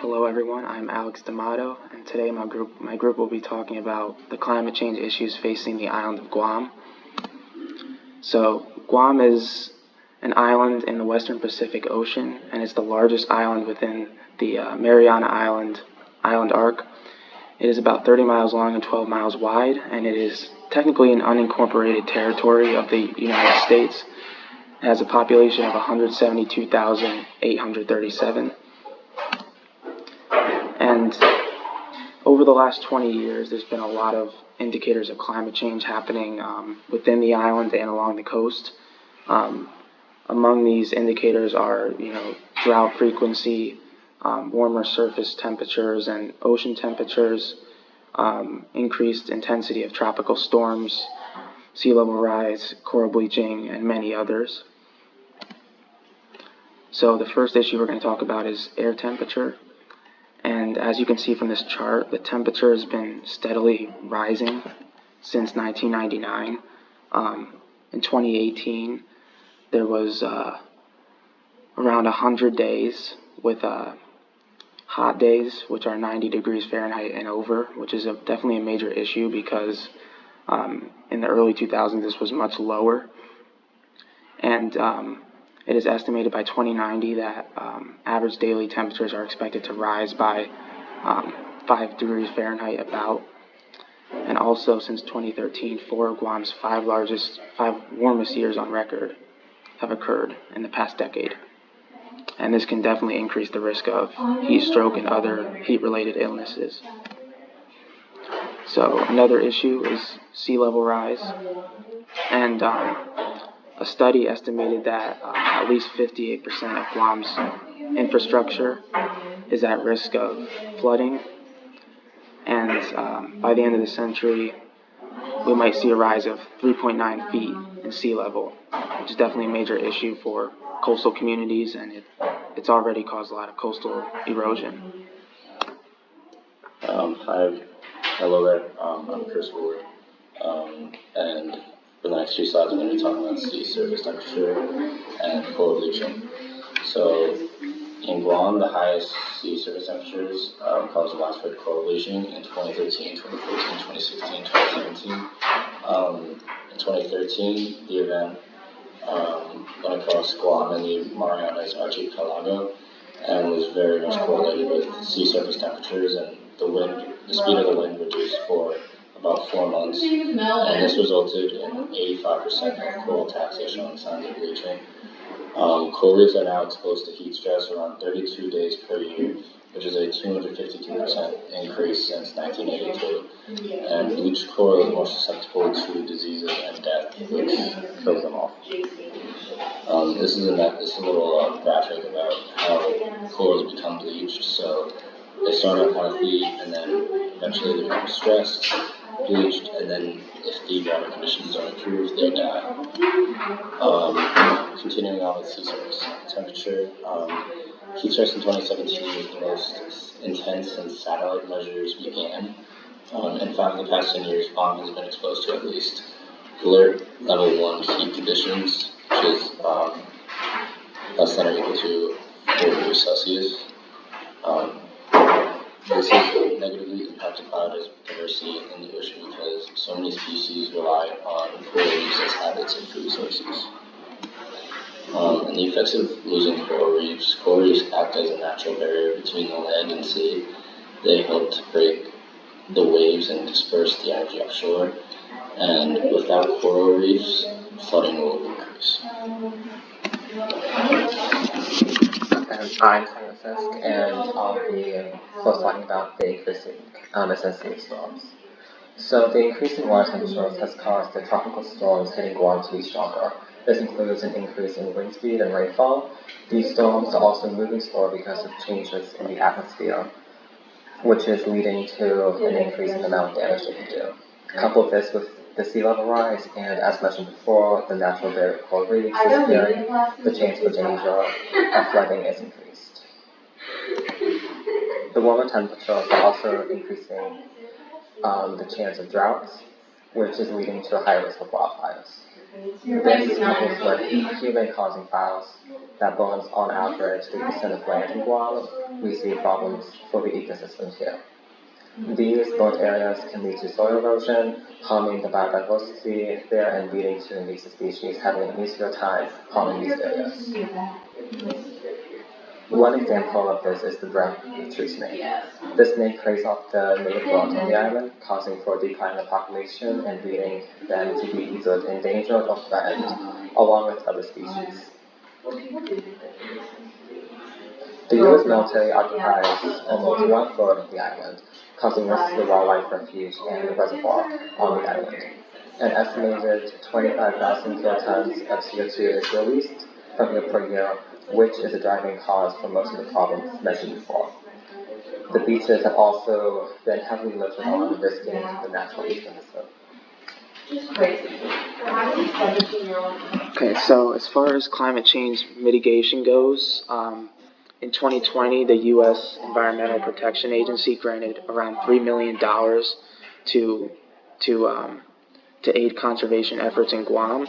Hello everyone, I'm Alex D'Amato, and today my group will be talking about the climate change issues facing the island of Guam. So, Guam is an island in the western Pacific Ocean, and it's the largest island within the Mariana Island arc. It is about 30 miles long and 12 miles wide, and it is technically an unincorporated territory of the United States. It has a population of 172,837. And over the last 20 years, there's been a lot of indicators of climate change happening within the island and along the coast. Among these indicators are, drought frequency, warmer surface temperatures and ocean temperatures, increased intensity of tropical storms, sea level rise, coral bleaching, and many others. So the first issue we're going to talk about is air temperature. And as you can see from this chart, the temperature has been steadily rising since 1999. In 2018, there was around 100 days with hot days, which are 90 degrees Fahrenheit and over, which is definitely a major issue because in the early 2000s this was much lower. And it is estimated by 2090 that average daily temperatures are expected to rise by 5 degrees Fahrenheit about. And also, since 2013, 4 of Guam's 5 warmest years on record have occurred in the past decade. And this can definitely increase the risk of heat stroke and other heat-related illnesses. So another issue is sea level rise. And a study estimated that at least 58% of Guam's infrastructure is at risk of flooding, and by the end of the century, we might see a rise of 3.9 feet in sea level, which is definitely a major issue for coastal communities, and it's already caused a lot of coastal erosion. Hello there. I'm Chris Ward, and for the next few slides, I'm going to be talking about sea surface temperature and coral bleaching. So, in Guam, the highest sea surface temperatures caused widespread coral bleaching in 2013, 2014, 2016, 2017. In 2013, the event went across Guam and the Marianas Archipelago and was very much correlated with sea surface temperatures, and the speed of the wind reduced for about 4 months, and this resulted in 85% of coral taxation on signs of bleaching. Coral reefs are now exposed to heat stress around 32 days per year, which is a 252% increase since 1982. And bleached coral is more susceptible to diseases and death, which kills them off. This is a little graphic about how corals become bleached. So they start out healthy, and then eventually they become stressed, bleached, and then if the water conditions are improved, they die. Continuing on with sea surface temperature, heat stress in 2017 was the most intense since satellite measures began. In fact, the past 10 years, Guam has been exposed to at least alert level 1 heat conditions, which is less than or equal to 4 degrees Celsius. This has negatively impacted biodiversity in the ocean because so many species rely on coral reefs as habits and food sources. And the effects of losing coral reefs act as a natural barrier between the land and sea. They help to break the waves and disperse the energy offshore. And without coral reefs, flooding will increase. I'm Simon Fisk, and I'll be first talking about the increasing intensity of storms. So the increasing water temperatures has caused the tropical storms hitting Guam to be stronger. This includes an increase in wind speed and rainfall. These storms are also moving slower because of changes in the atmosphere, which is leading to an increase in the amount of damage they can do. Couple this with the sea level rise, and as mentioned before, the natural barrier coral reefs disappearing, the chance for danger of flooding is increased. The warmer temperatures are also increasing the chance of droughts, which is leading to a higher risk of wildfires. This couples with human-causing fires that burns on average 3% of land in Guam, we see problems for the ecosystems here. These burnt areas can lead to soil erosion, harming the biodiversity there and leading to invasive species having an easier time harming these areas. One example of this is the brown tree snake. This snake preys off the native plants on the island, causing for a decline in the population and leading them to be either endangered or threatened, along with other species. The U.S. military occupies almost one-third of the island, causing risks to the wildlife refuge and the reservoir on the island. An estimated 25,000 kilotons of CO2 is released from here per year, which is a driving cause for most of the problems mentioned before. The beaches have also been heavily lifted on, risking the natural ecosystem. Okay, so as far as climate change mitigation goes, in 2020, the U.S. Environmental Protection Agency granted around $3 million to aid conservation efforts in Guam.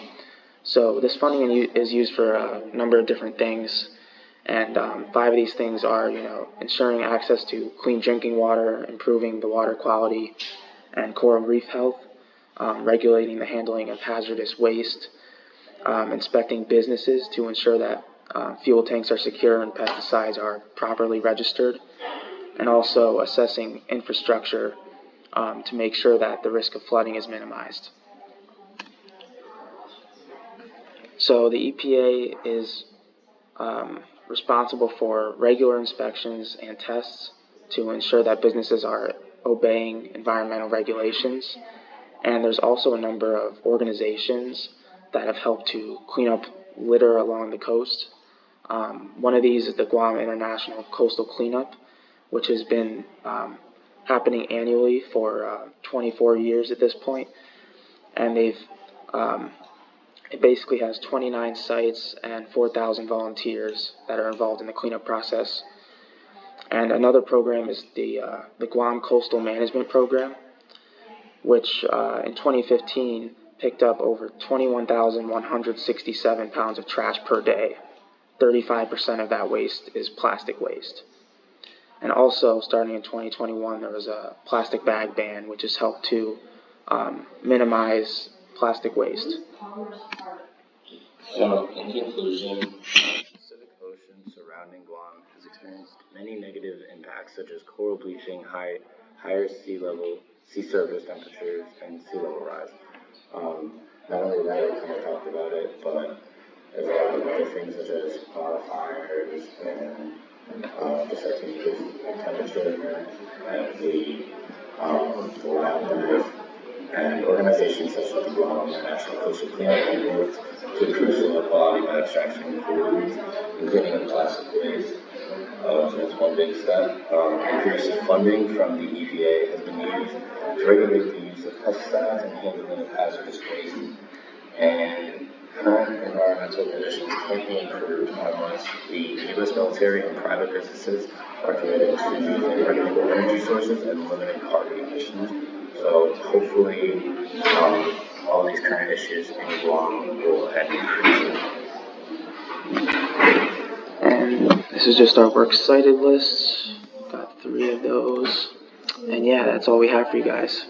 So this funding is used for a number of different things, and 5 of these things are, ensuring access to clean drinking water, improving the water quality and coral reef health, regulating the handling of hazardous waste, inspecting businesses to ensure that fuel tanks are secure and pesticides are properly registered, and also assessing infrastructure to make sure that the risk of flooding is minimized. So the EPA is responsible for regular inspections and tests to ensure that businesses are obeying environmental regulations. And there's also a number of organizations that have helped to clean up litter along the coast. One of these is the Guam International Coastal Cleanup, which has been happening annually for 24 years at this point. And it basically has 29 sites and 4,000 volunteers that are involved in the cleanup process. And another program is the Guam Coastal Management Program, which in 2015 picked up over 21,167 pounds of trash per day. 35% of that waste is plastic waste. And also, starting in 2021, there was a plastic bag ban, which has helped to minimize plastic waste. So, in conclusion, the Pacific Ocean surrounding Guam has experienced many negative impacts, such as coral bleaching, higher sea surface temperatures, and sea level rise. Not only that, I kind of talked about it, but there's a lot of other things such as fires and just like increased temperature and the wildlife. And organizations such as the Guam International Coastal Cleanup have worked to increase the quality by extraction of foods, including plastic waste. So that's one big step. Increased funding from the EPA has been used to regulate the use of pesticides and handling of hazardous waste. And current environmental conditions can be improved unless the U.S. military and private businesses are committed to using renewable energy sources and limiting carbon emissions. So hopefully all these current issues in Guam will end increasing. And this is just our works cited list. Got 3 of those. And yeah, that's all we have for you guys.